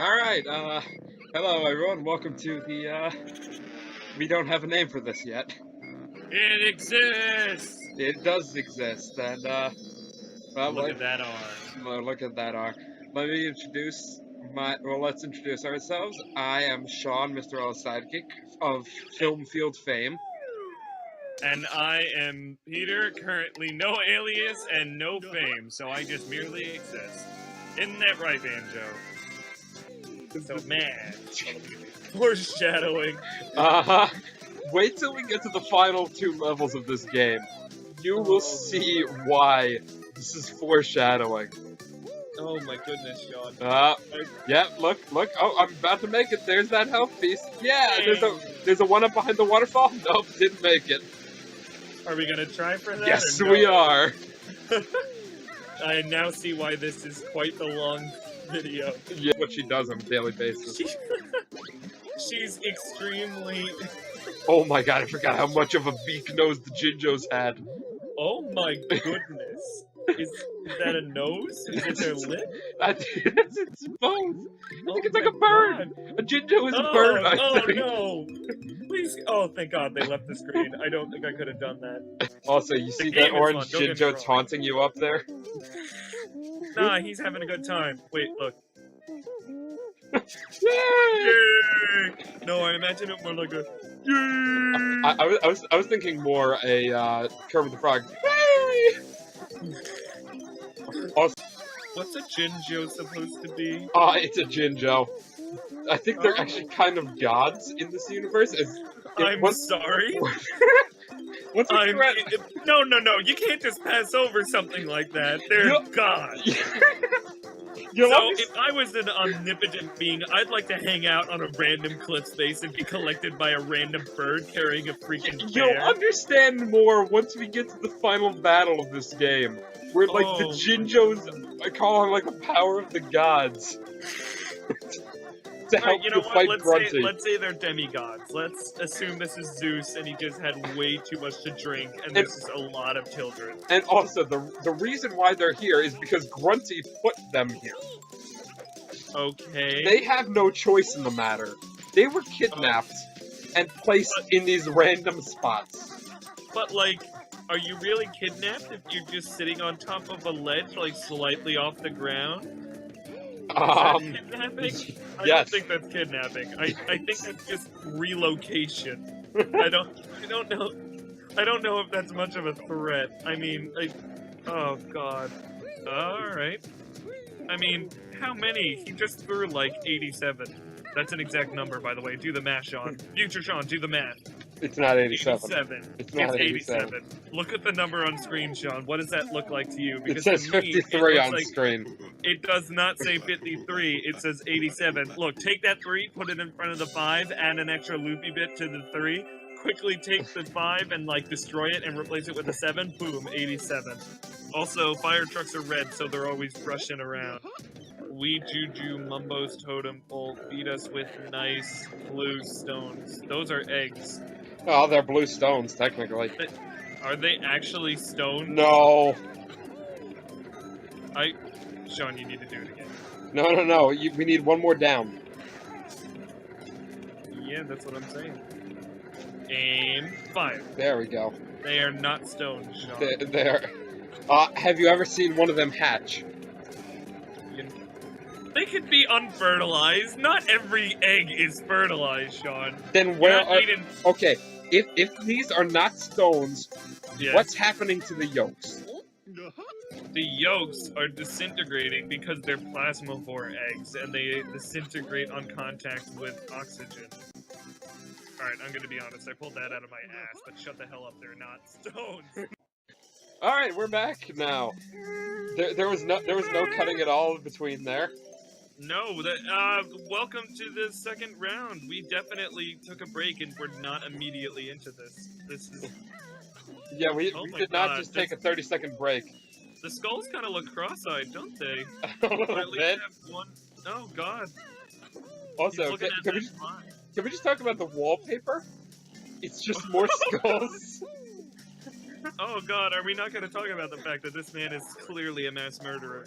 Alright, hello everyone, welcome to the, we don't have a name for this yet. It exists! It does exist, and, well, Look at that arm. look at that R. Let me introduce let's introduce ourselves. I am Sean, Mr. L's sidekick of Film Field fame. And I am Peter, currently no alias and no fame, so I just merely exist. Isn't that right, Banjo? So, man, foreshadowing. Wait till we get to the final two levels of this game. You will see why this is foreshadowing. Oh my goodness, Sean. Yeah, look. Oh, I'm about to make it. There's that health piece. Yeah, there's a one up behind the waterfall. Nope, didn't make it. Are we gonna try for that? Yes, or no? we are. I now see why this is quite the long video. Yeah, what she does on a daily basis. She's extremely... Oh my god, I forgot how much of a beak nose the Jinjos had. Oh my goodness. Is that a nose? Is it their lip? It's both. I think it's like a bird. God. A Jinjo is a bird, I think. Oh no! Please, oh thank God they left the screen. I don't think I could have done that. Also, you see that orange Jinjo taunting you up there? Nah, he's having a good time. Wait, look. Yay! Yay! No, I imagine it more like a yay! I was thinking more a Kermit the Frog. Yay! Also, what's a Jinjo supposed to be? It's a Jinjo. I think they're actually kind of gods in this universe. I'm sorry? No, you can't just pass over something like that. They're gods. So, if I was an omnipotent being, I'd like to hang out on a random cliff space and be collected by a random bird carrying a freaking bear. You'll understand more once we get to the final battle of this game. Where, like, the Jinjos, I call it, like, the power of the gods. To help you fight Grunty. Let's say they're demigods. Let's assume this is Zeus and he just had way too much to drink and this is a lot of children. And also, the reason why they're here is because Grunty put them here. Okay. They have no choice in the matter. They were kidnapped and placed in these random spots. But, like, are you really kidnapped if you're just sitting on top of a ledge, like, slightly off the ground? Is that kidnapping? I don't think that's kidnapping. I think that's just relocation. I don't know if that's much of a threat. I mean, oh god. Alright. I mean, how many? He just threw like 87. That's an exact number, by the way. Do the math, Sean. Future Sean, do the math. It's not 87. 87. It's not 87. Look at the number on screen, Sean. What does that look like to you? Because it says 53 on screen. It does not say 53, it says 87. Look, take that 3, put it in front of the 5, add an extra loopy bit to the 3, quickly take the 5 and, like, destroy it and replace it with a 7, boom, 87. Also, fire trucks are red, so they're always rushing around. We Juju Mumbo's totem pole feed us with nice blue stones. Those are eggs. Oh, they're blue stones, technically. Are they actually stones? No. Sean, you need to do it again. No. We need one more down. Yeah, that's what I'm saying. Aim. 5. There we go. They are not stones, Sean. They're... have you ever seen one of them hatch? They could be unfertilized. Not every egg is fertilized, Sean. Then where are... Okay, if these are not stones, what's happening to the yolks? The yolks are disintegrating because they're plasmophore eggs, and they disintegrate on contact with oxygen. Alright, I'm gonna be honest, I pulled that out of my ass, but shut the hell up, they're not stones. Alright, we're back now. There was no cutting at all between there. No, welcome to the second round. We definitely took a break and we're not immediately into this. This is... Yeah, we did not just take a 30-second break. The skulls kind of look cross-eyed, don't they? A little bit. Oh, God. Also, can we just talk about the wallpaper? It's just more skulls. Oh, God, are we not going to talk about the fact that this man is clearly a mass murderer?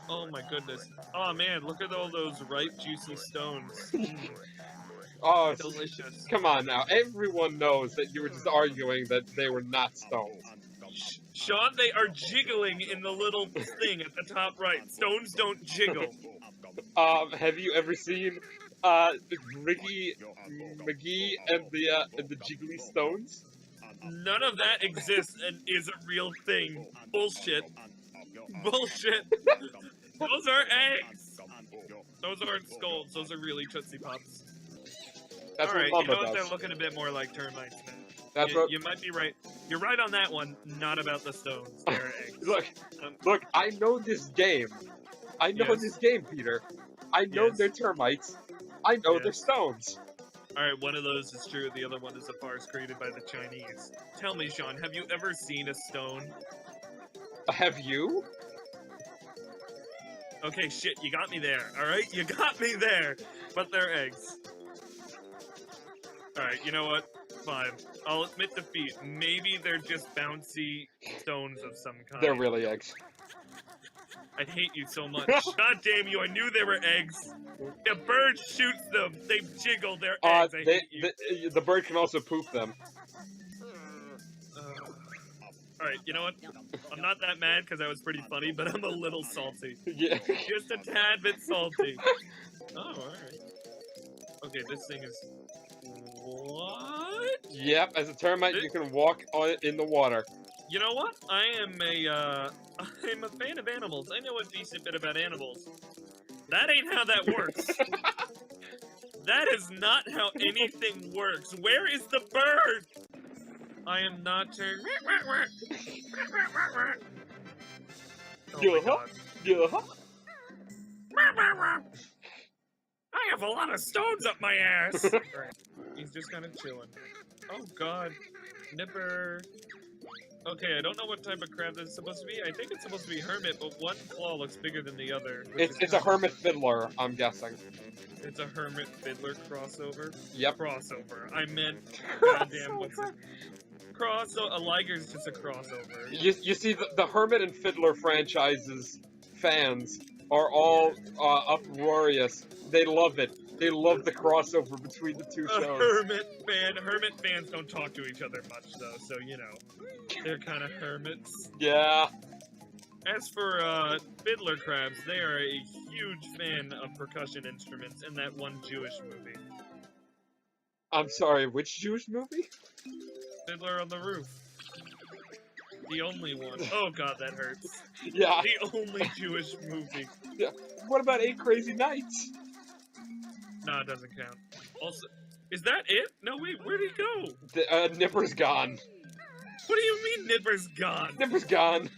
Oh my goodness. Oh man, look at all those ripe, juicy stones. Oh, delicious. Come on now. Everyone knows that you were just arguing that they were not stones. Sean, they are jiggling in the little thing at the top right. Stones don't jiggle. Have you ever seen Ricky McGee and the Jiggly Stones? None of that exists and is a real thing. Bullshit. Bullshit. Those are eggs. Those aren't skulls. Those are really Tootsie Pops. That's All right, what you know Mama what? does. They're looking a bit more like termites now. That's what. You might be right. You're right on that one. Not about the stones. They're eggs. Look. I know this game. I know this game, Peter. I know they're termites. I know they're stones. Alright, one of those is true, the other one is a farce created by the Chinese. Tell me, Sean, have you ever seen a stone? Have you? Okay, shit, you got me there, alright? You got me there! But they're eggs. Alright, you know what? Fine. I'll admit defeat. Maybe they're just bouncy stones of some kind. They're really eggs. I hate you so much. God damn you, I knew they were eggs. A bird shoots them. They jiggle. They're eggs. I hate you. The bird can also poop them. Alright, you know what? I'm not that mad because that was pretty funny, but I'm a little salty. Yeah. Just a tad bit salty. Oh, alright. Okay, this thing is... What? Yep, as a termite, you can walk on in the water. You know what? I'm a fan of animals. I know a decent bit about animals. That ain't how that works. That is not how anything works. Where is the bird? I am not turning. Oh my God. I have a lot of stones up my ass. He's just kind of chilling. Oh God, Nipper. Okay, I don't know what type of crab this is supposed to be. I think it's supposed to be hermit, but one claw looks bigger than the other. It's a hermit fiddler, I'm guessing. It's a hermit fiddler crossover? Yep. Crossover. I meant, goddamn, what's it? A Liger's just a crossover. You see, the hermit and fiddler franchises fans are all uproarious. They love it. They love the crossover between the two shows. Hermit fans don't talk to each other much, though, so, you know, they're kind of hermits. Yeah. As for, fiddler crabs, they are a huge fan of percussion instruments in that one Jewish movie. I'm sorry, which Jewish movie? Fiddler on the Roof. The only one. Oh God, that hurts. Yeah. The only Jewish movie. Yeah. What about 8 Crazy Nights? No, it doesn't count. Also, is that it? No, wait, where'd he go? Nipper's gone. What do you mean Nipper's gone? Nipper's gone.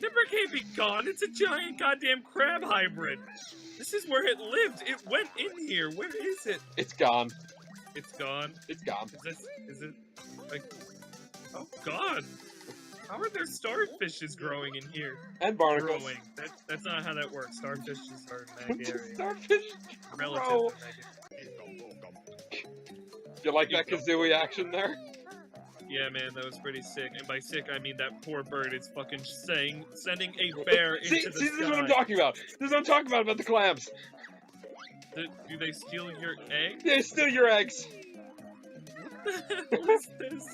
Nipper can't be gone. It's a giant goddamn crab hybrid. This is where it lived. It went in here. Where is it? It's gone. It's gone? It's gone. Is it, like... Oh God. How are there starfishes growing in here? And barnacles. Growing. That's not how that works. Starfishes are Magarian. Starfish grow. You like that Kazooie action there? Yeah, man, that was pretty sick. And by sick, I mean that poor bird is fucking sending a bear into the sky. This is what I'm talking about. This is what I'm talking about the clams. Do they steal your eggs? They steal your eggs. What the hell is this?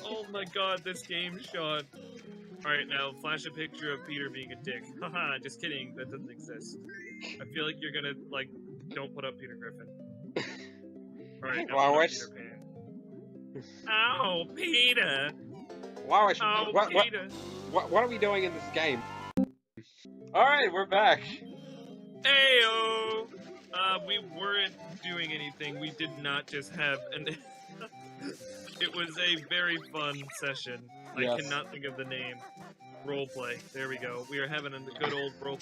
Oh my God, this game, Sean. Alright, now flash a picture of Peter being a dick. Haha, just kidding, that doesn't exist. I feel like you're gonna, like, don't put up Peter Griffin. Alright, now put up Peter Pan. Oh, Peter! Wow, Peter! What are we doing in this game? Alright, we're back. Ayo! We weren't doing anything. We did not just have an... It was a very fun session. Yes. I cannot think of the name. Roleplay. There we go. We are having a good old role.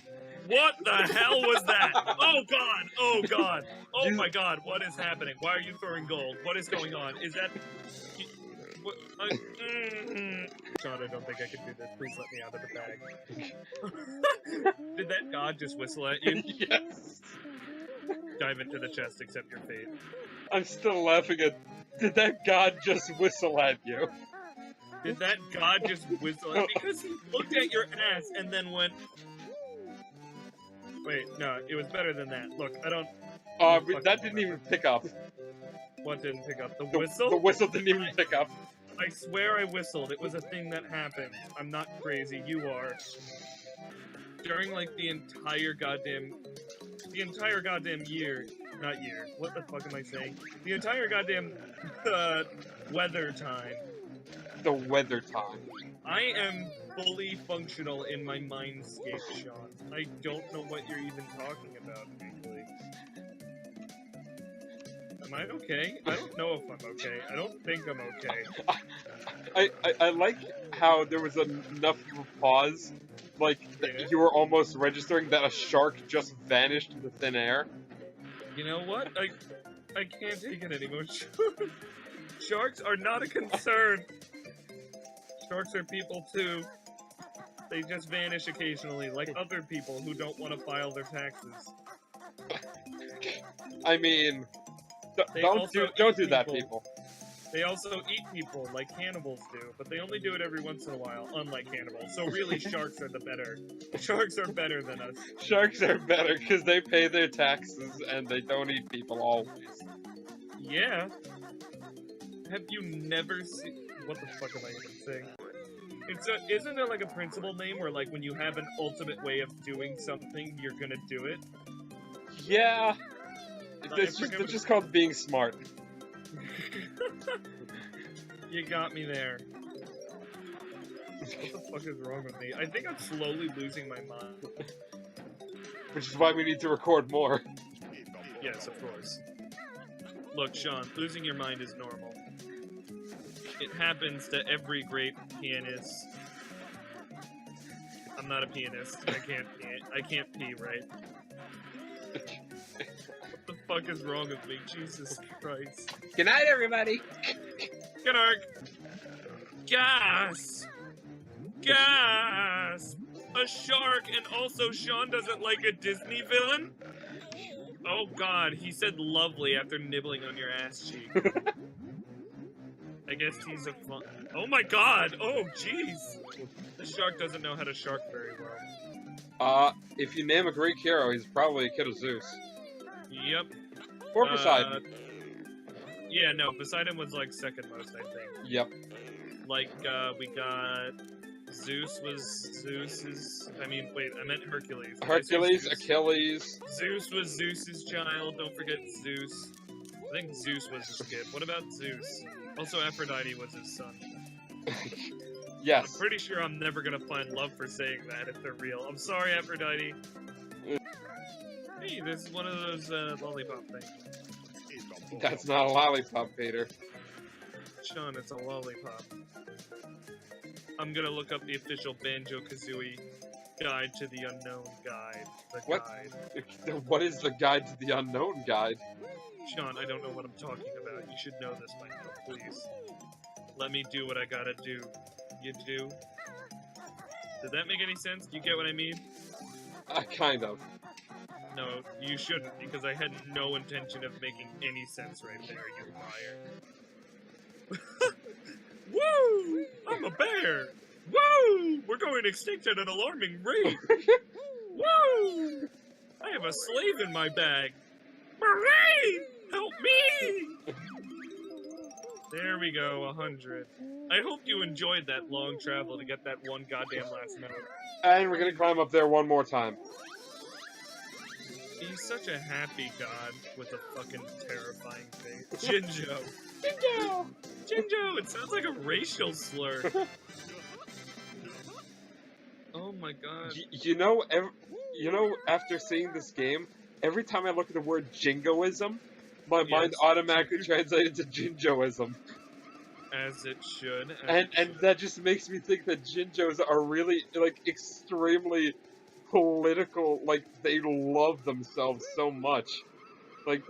What the hell was that? Oh God! Oh God! Oh my God! What is happening? Why are you throwing gold? What is going on? Is that... Sean, I don't think I can do this. Please let me out of the bag. Did that god just whistle at you? Yes. Dive into the chest, accept your fate. I'm still laughing at... Did that god just whistle at you? Did that god just whistle at you? Because he looked at your ass and then went... Wait, no, it was better than that. Look, I don't... that didn't even pick up. What didn't pick up? The whistle? The whistle didn't even pick up. I swear I whistled. It was a thing that happened. I'm not crazy. You are. During, like, the entire goddamn year. Not year. What the fuck am I saying? The entire goddamn, weather time. The weather time. I am fully functional in my mindscape, Sean. I don't know what you're even talking about, frankly. Am I okay? I don't know if I'm okay. I don't think I'm okay. I like how there was enough of a pause, like, that you were almost registering that a shark just vanished into thin air. You know what? I can't take it anymore. Sharks are not a concern. Sharks are people too. They just vanish occasionally, like other people who don't want to file their taxes. I mean, don't do that, people. They also eat people, like cannibals do, but they only do it every once in a while, unlike cannibals. So really, sharks are the better. Sharks are better than us. Sharks are better because they pay their taxes and they don't eat people always. Yeah. Have you never seen... What the fuck am I even saying? Isn't there like a principle name where like when you have an ultimate way of doing something, you're gonna do it? Yeah. It's just called being smart. You got me there. What the fuck is wrong with me? I think I'm slowly losing my mind. Which is why we need to record more. Yes, of course. Look, Sean, losing your mind is normal. It happens to every great pianist. I'm not a pianist. I can't pee, right? What the fuck is wrong with me? Jesus Christ. Good night, everybody! Good night! Gas! Gas! A shark, and also Sean doesn't like a Disney villain? Oh god, he said lovely after nibbling on your ass cheek. I guess he's a fun... Oh my god! Oh, jeez! The shark doesn't know how to shark very well. If you name a Greek hero, he's probably a kid of Zeus. Yep. Or Poseidon. Yeah, no, Poseidon was like second most, I think. Yep. Like, we got... Zeus was Zeus's... I mean, wait, I meant Hercules. Hercules, Achilles... Zeus was Zeus's child, don't forget Zeus. I think Zeus was his kid. What about Zeus? Also, Aphrodite was his son. Yes. I'm pretty sure I'm never gonna find love for saying that if they're real. I'm sorry, Aphrodite. Hey, this is one of those lollipop things. That's not a lollipop, Peter. Sean, it's a lollipop. I'm gonna look up the official Banjo Kazooie Guide to the Unknown Guide. Guide. What is the Guide to the Unknown Guide? Sean, I don't know what I'm talking about. You should know this by now, please. Let me do what I gotta do. You do? Did that make any sense? Do you get what I mean? Kind of. No, you shouldn't, because I had no intention of making any sense right there, you liar. Woo! I'm a bear! Woo! We're going extinct at an alarming rate! Woo! I have a slave in my bag! Marie! Help me! There we go, 100. I hope you enjoyed that long travel to get that one goddamn last note. And we're gonna climb up there one more time. He's such a happy god with a fucking terrifying face. Jinjo. Jinjo! Jinjo! It sounds like a racial slur. Oh my god. You know, after seeing this game, every time I look at the word jingoism, my mind automatically translates to Jinjoism. As it should. And that just makes me think that Jinjos are really, like, extremely political, like, they love themselves so much. Like,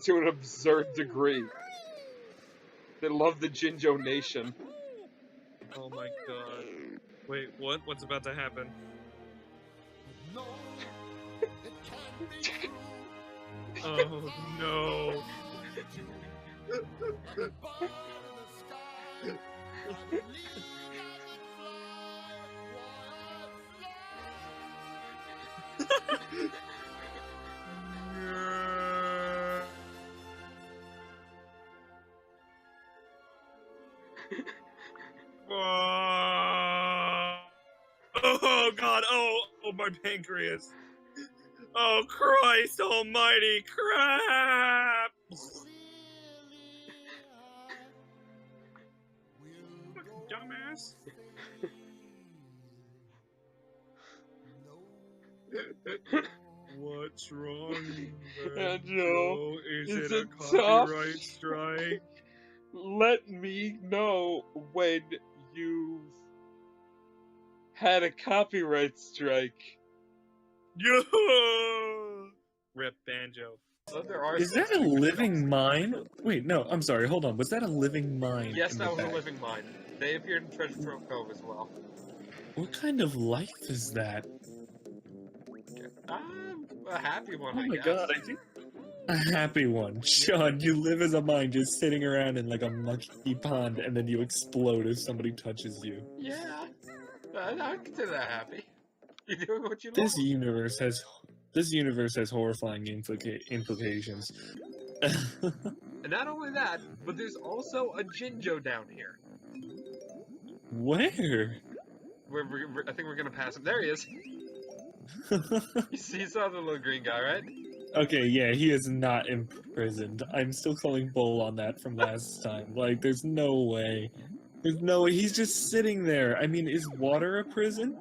to an absurd degree. They love the Jinjo nation. Oh my god. Wait, what? What's about to happen? Oh no. Oh God! Oh, my pancreas! Oh Christ Almighty! Crap! Fucking dumbass! What's wrong, Banjo? Is it a tough? copyright strike? Let me know when you've had a copyright strike. Yeah! Rip Banjo. So there are Is that a living mine? Wait, no, I'm sorry, hold on. Was that a living mine? Yes, that was a living mine. They appeared in Treasure Trove Cove as well. What kind of life is that? A happy one, Oh I my guess. god, I think... A happy one. Sean, you live as a mine just sitting around in like a mucky pond and then you explode if somebody touches you. Yeah. I consider that happy. You're doing what you love. This universe has horrifying implications. And not only that, but there's also a Jinjo down here. Where? I think we're gonna pass him. There he is. You saw the little green guy, right? Okay, yeah, he is not imprisoned. I'm still calling bull on that from last time. Like, there's no way. There's no way. He's just sitting there. I mean, is water a prison?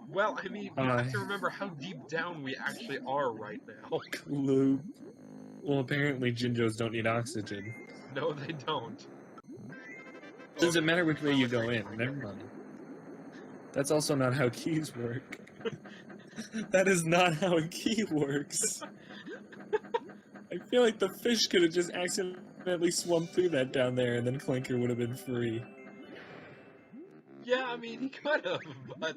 Well, I mean, you have to remember how deep down we actually are right now. Clue. Well, apparently Jinjos don't need oxygen. No, they don't. Doesn't matter which way you go in. Never mind. That's also not how keys work. That is not how a key works. I feel like the fish could have just accidentally swum through that down there and then Clinker would have been free. Yeah, I mean, he could have, but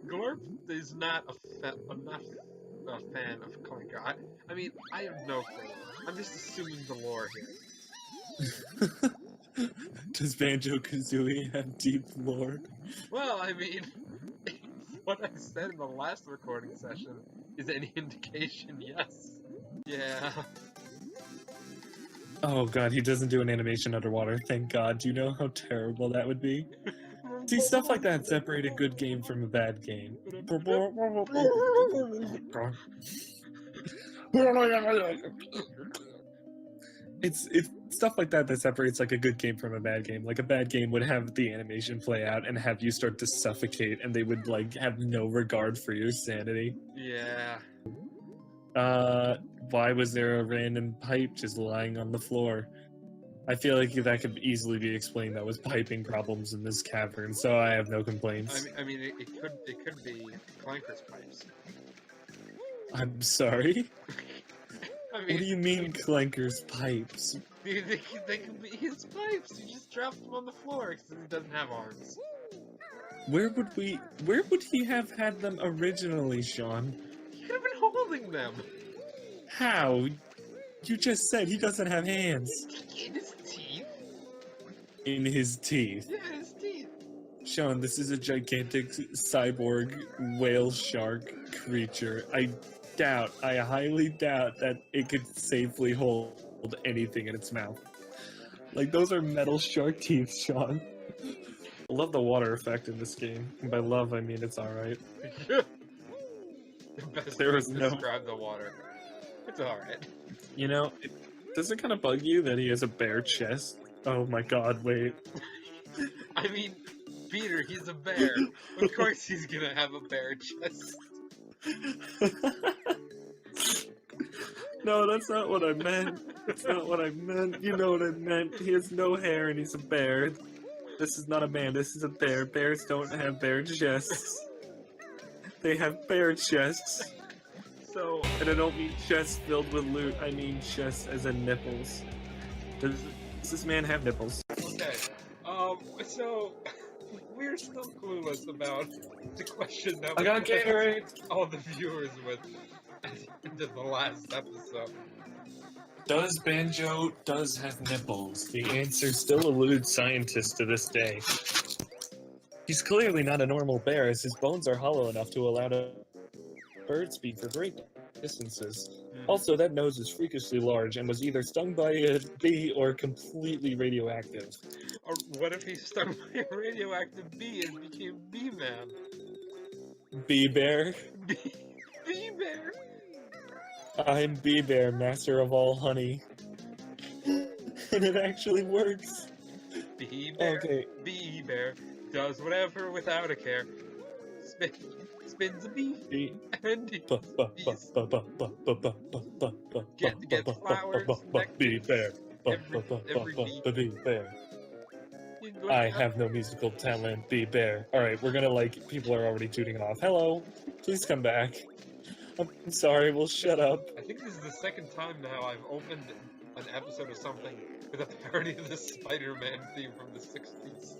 Glorp is not a fan of Clinker. I mean, I have no clue. I'm just assuming the lore here. Does Banjo Kazooie have deep lore? Well, I mean, what I said in the last recording session is any indication, yes. Yeah. Oh god, he doesn't do an animation underwater, thank god. Do you know how terrible that would be? See, stuff like that separate a good game from a bad game. It's stuff like that separates like a good game from a bad game. Like a bad game would have the animation play out and have you start to suffocate, and they would like have no regard for your sanity. Yeah. Why was there a random pipe just lying on the floor? I feel like that could easily be explained. That was piping problems in this cavern, so I have no complaints. I mean, it could be Clanker's pipes. I'm sorry? I mean, What do you mean Clanker's pipes? They could be his pipes. You just dropped them on the floor because he doesn't have arms. Where would he have had them originally, Sean? He could have been holding them. How? You just said he doesn't have hands. In his teeth? In his teeth. Yeah, his teeth. Sean, this is a gigantic cyborg whale shark creature. I highly doubt that it could safely hold anything in its mouth. Like, those are metal shark teeth, Sean. I love the water effect in this game. And by love, I mean it's alright. The best There way was to no- describe the water. It's alright. You know, does it kind of bug you that he has a bare chest? Oh my god, wait. I mean, Peter, he's a bear. Of course he's gonna have a bare chest. No, that's not what I meant. That's not what I meant. You know what I meant. He has no hair and he's a bear. This is not a man, this is a bear. Bears don't have bare chests. They have bare chests. So, And I don't mean chests filled with loot, I mean chests as in nipples. Does this man have nipples? okay. So, we're still clueless about the question that I got Gatorade! all the viewers with at the end of the last episode. Does Banjo have nipples? The answer still eludes scientists to this day. He's clearly not a normal bear, as his bones are hollow enough to allow bird speed for great distances. Also, that nose is freakishly large and was either stung by a bee or completely radioactive. Or what if he stung by a radioactive bee and became Bee Man? Bee Bear. Bee Bear. I'm Bee Bear, master of all honey. And it actually works. Bee Bear. Okay. Bee Bear does whatever without a care. Spins a bee. And bees. Get flowers. Bee Bear. Every bee. Bee Bear. I have no musical talent, Bee Bear. Alright, we're gonna people are already tuning off. Hello, please come back. I'm sorry, we'll shut up. I think this is the second time now I've opened an episode of something with a parody of the Spider-Man theme from the 60s.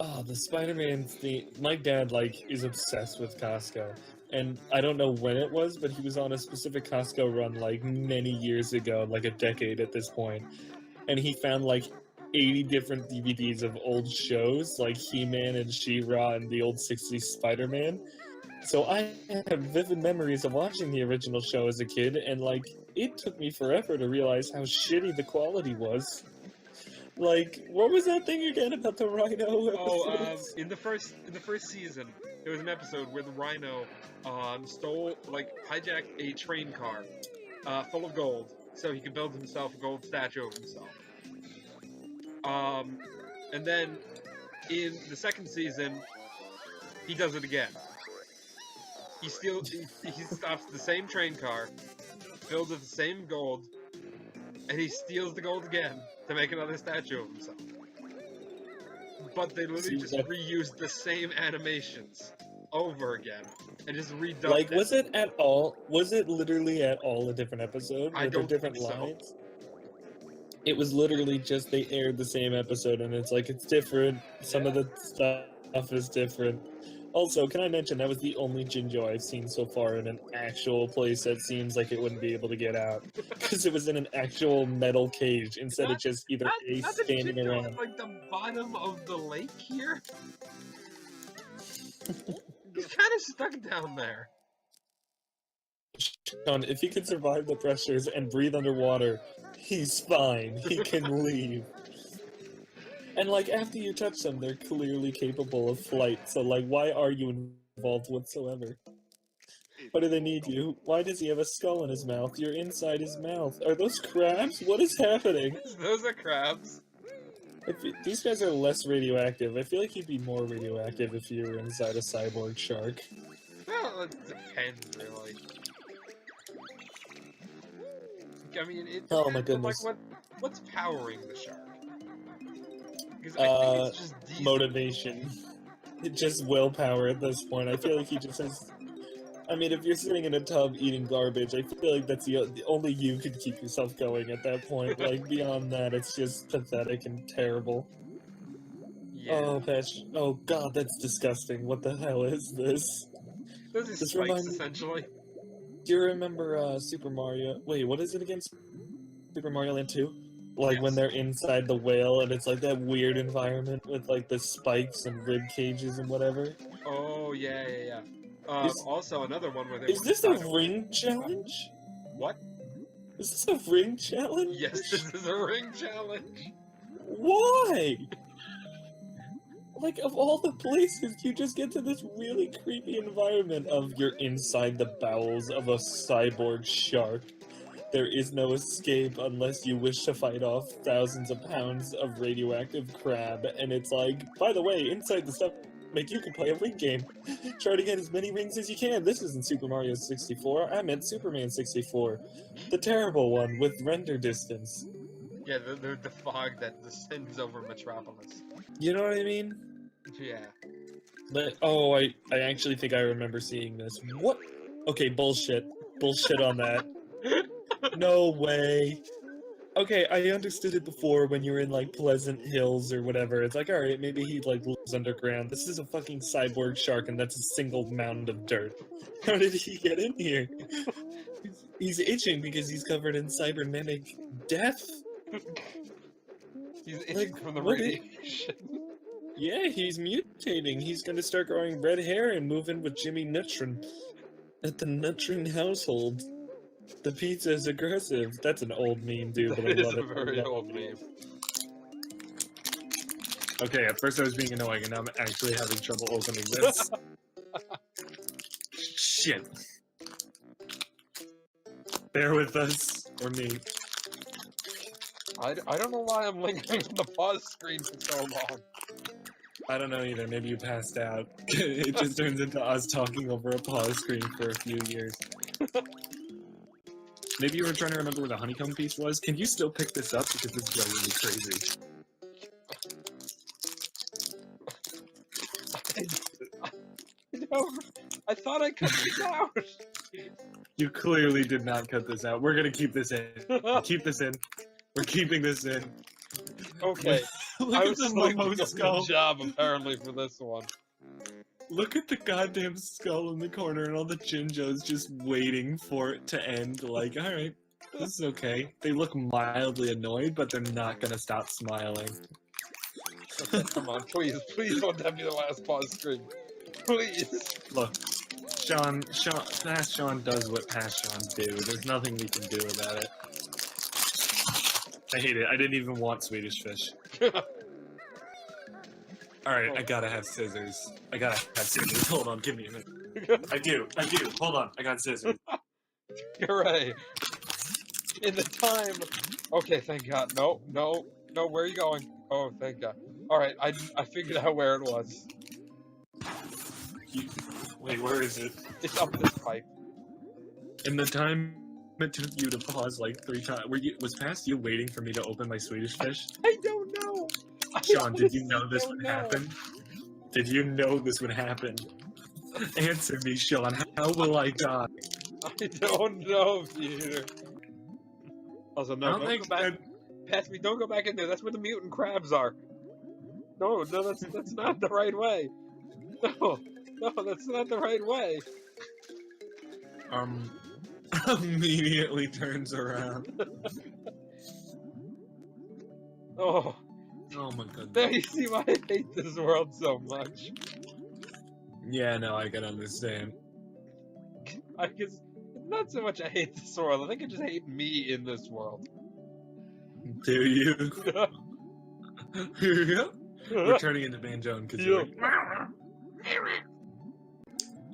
Oh, the Spider-Man theme. My dad, is obsessed with Costco. And I don't know when it was, but he was on a specific Costco run, many years ago, a decade at this point. And he found, 80 different DVDs of old shows, like He-Man and She-Ra and the old 60s Spider-Man. So I have vivid memories of watching the original show as a kid, and, it took me forever to realize how shitty the quality was. What was that thing again about the Rhino? Oh, in the first season, there was an episode where the Rhino, hijacked a train car, full of gold, so he could build himself a gold statue of himself. And then, in the second season, he does it again. He stops the same train car, fills with the same gold, and he steals the gold again to make another statue of himself. But they literally just reused the same animations over again and just redubbed them. Was it literally at all a different episode? I don't different think so. lines? It was literally just they aired the same episode and it's it's different. Some of the stuff is different. Also, can I mention that was the only Jinjo I've seen so far in an actual place that seems like it wouldn't be able to get out. Because it was in an actual metal cage instead of just either standing around. The bottom of the lake here? He's kind of stuck down there. Sean, if he can survive the pressures and breathe underwater, he's fine. He can leave. And, after you touch them, they're clearly capable of flight, so, why are you involved whatsoever? Why do they need you? Why does he have a skull in his mouth? You're inside his mouth. Are those crabs? What is happening? Those are crabs. These guys are less radioactive. I feel like you'd be more radioactive if you were inside a cyborg shark. Well, it depends, really. I mean, it depends. Oh my goodness. What's powering the shark? Because I think it's just motivation. It's just willpower at this point. I feel like he just has... I mean, if you're sitting in a tub eating garbage, I feel like that's the only you could keep yourself going at that point. Beyond that, it's just pathetic and terrible. Yeah. Oh, Patch. Oh, God, that's disgusting. What the hell is this? Those are spikes, essentially. Do you remember Super Mario... Wait, what is it again? Super Mario Land 2? When they're inside the whale and it's that weird environment with the spikes and rib cages and whatever. Oh yeah. Also another one where they is this a ring challenge? What? Is this a ring challenge? Yes, this is a ring challenge. Why? Of all the places, you just get to this really creepy environment of you're inside the bowels of a cyborg shark. There is no escape unless you wish to fight off thousands of pounds of radioactive crab, and it's by the way, inside the stomach, you can play a ring game. Try to get as many rings as you can. This isn't Super Mario 64, I meant Superman 64. The terrible one with render distance. Yeah, the fog that descends over Metropolis. You know what I mean? Yeah. But, oh, I actually think I remember seeing this. What? Okay, bullshit. Bullshit on that. No way. Okay, I understood it before when you were in, Pleasant Hills or whatever. It's alright, maybe he, lives underground. This is a fucking cyborg shark, and that's a single mound of dirt. How did he get in here? He's itching because he's covered in cybernetic death. He's itching from the radiation. Yeah, he's mutating. He's gonna start growing red hair and move in with Jimmy Neutron. At the Nutrin household, the pizza is aggressive. That's an old meme, dude, but I That is love a it. very old meme. Okay, at first I was being annoying, and now I'm actually having trouble opening this. Shit. Bear with us, or me. I don't know why I'm lingering on the pause screen for so long. I don't know either. Maybe you passed out. It just turns into us talking over a pause screen for a few years. Maybe you were trying to remember where the honeycomb piece was. Can you still pick this up? Because this is driving me crazy. I thought I cut this out. You clearly did not cut this out. We're gonna keep this in. Keep this in. We're keeping this in. Okay. Look I at was the doing Momo a good skull. job, apparently, for this one. Look at the goddamn skull in the corner and all the Jinjos just waiting for it to end. Like, alright, this is okay. They look mildly annoyed, but they're not gonna stop smiling. Okay, come on, please don't that be the last pause screen. Please. Look, Past Sean does what Past Sean do. There's nothing we can do about it. I hate it. I didn't even want Swedish fish. Alright, I gotta have scissors. Hold on, give me a minute. I do. Hold on, I got scissors. Hooray. In the time... Okay, thank God. No, where are you going? Oh, thank God. Alright, I figured out where it was. Wait, where is it? It's up this pipe. In the time it took you to pause like 3 times, was past you waiting for me to open my Swedish fish? I don't know! Sean, did you know this would happen? Did you know this would happen? Answer me, Sean. How will I die? I don't know, Peter. Also, no, don't go back. Past me, don't go back in there. That's where the mutant crabs are. No, that's not the right way. No, that's not the right way. Immediately turns around. Oh my goodness. There you see why I hate this world so much. Yeah, no, I can understand. I guess not so much I hate this world. I think I just hate me in this world. Do you? Yeah. We're turning into Banjo and Kazooie.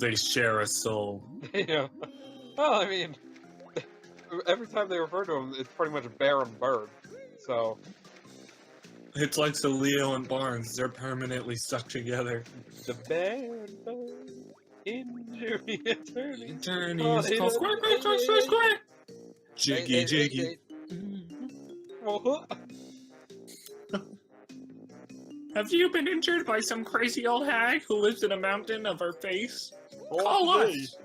They share a soul. Yeah. Well, I mean, every time they refer to him, it's pretty much a bear and bird. So. It's like the Leo and Barnes. They're permanently stuck together. The bear and bird, injury attorney. Attorneys call squawk, squawk, squawk, squawk, squawk. Jiggy, jiggy. Have you been injured by some crazy old hag who lives in a mountain of her face? Call us!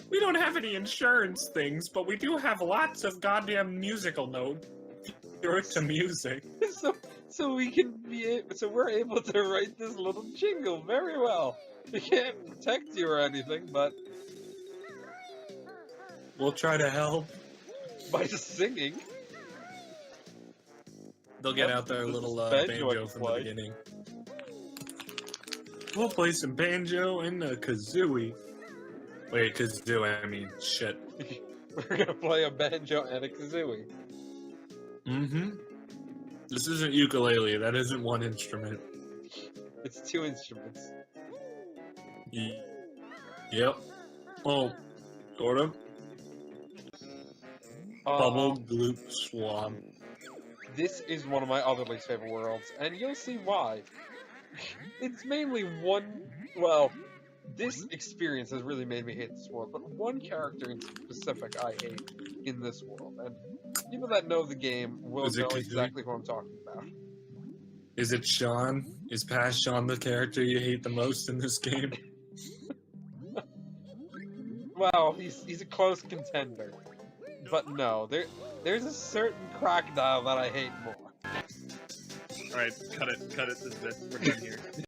We don't have any insurance things, but we do have lots of goddamn musical notes. You're to music. So we're able to write this little jingle very well. We can't protect you or anything, but we'll try to help by singing. They'll get out their little banjo from the beginning. We'll play some Banjo and Kazooie. Wait, Kazooie, I mean, shit. We're gonna play a banjo and a kazooie. Mm-hmm. This isn't ukulele, that isn't one instrument. It's 2 instruments. Yep. Oh, sort of. Bubble Gloop Swamp. This is one of my other least favorite worlds, and you'll see why. It's mainly one... Well, this experience has really made me hate this world, but one character in specific I hate in this world, and people that know the game will know exactly who I'm talking about. Is it Sean? Is Past Sean the character you hate the most in this game? Well, he's a close contender. But no, there's a certain crocodile that I hate more. Alright, cut it, this is it. We're done here.